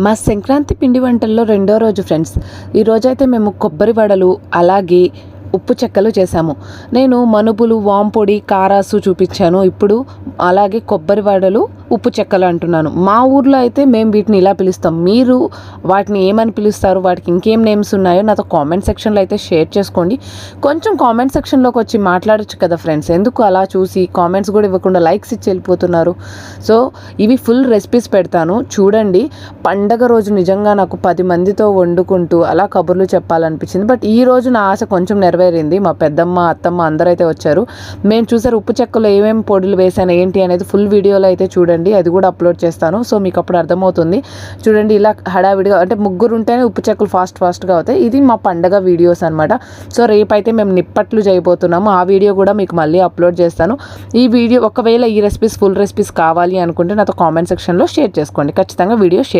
మా సంక్రాంతి పిండి వంటల్లో రెండో రోజు ఫ్రెండ్స్. ఈరోజైతే మేము కొబ్బరి వడలు అలాగే ఉప్పు చెక్కలు చేశాము. నేను మనుపులు, వాంపొడి, కారాసు చూపించాను. ఇప్పుడు అలాగే కొబ్బరి వడలు, ఉప్పు చెక్కలు అంటున్నాను. మా ఊర్లో అయితే మేము వీటిని ఇలా పిలుస్తాం. మీరు వాటిని ఏమని పిలుస్తారు, వాటికి ఇంకేం నేమ్స్ ఉన్నాయో నాతో కామెంట్ సెక్షన్లో అయితే షేర్ చేసుకోండి. కొంచెం కామెంట్ సెక్షన్లోకి వచ్చి మాట్లాడచ్చు కదా ఫ్రెండ్స్. ఎందుకు అలా చూసి కామెంట్స్ కూడా ఇవ్వకుండా లైక్స్ ఇచ్చి వెళ్ళిపోతున్నారు? సో ఇవి ఫుల్ రెసిపీస్ పెడతాను చూడండి. పండగ రోజు నిజంగా నాకు 10 మందితో వండుకుంటూ అలా కబుర్లు చెప్పాలనిపించింది. బట్ ఈ రోజు నా ఆశ కొంచెం నెరవేరింది. మా పెద్దమ్మ, అత్తమ్మ అందరూ అయితే వచ్చారు. మేము చూసారు ఉప్పు చెక్కలో ఏమేమి పొడులు వేసాను ఏంటి అనేది ఫుల్ వీడియోలో అయితే చూడండి. అది కూడా అప్లోడ్ చేస్తాను. సో మీకు అప్పుడు అర్థమవుతుంది. చూడండి, ఇలా హడావిడిగా అంటే ముగ్గురు ఉంటేనే ఉప్పు చెక్కలు ఫాస్ట్గా అవుతాయి. ఇది మా పండగ వీడియోస్ అనమాట. సో రేపైతే మేము నిప్పట్లు చేయబోతున్నాము. ఆ వీడియో కూడా మీకు మళ్ళీ అప్లోడ్ చేస్తాను. ఈ వీడియో ఒకవేళ ఈ రెసిపీస్ ఫుల్ రెసిపీస్ కావాలి అనుకుంటే నాతో కామెంట్ సెక్షన్లో షేర్ చేసుకోండి. ఖచ్చితంగా వీడియో షేర్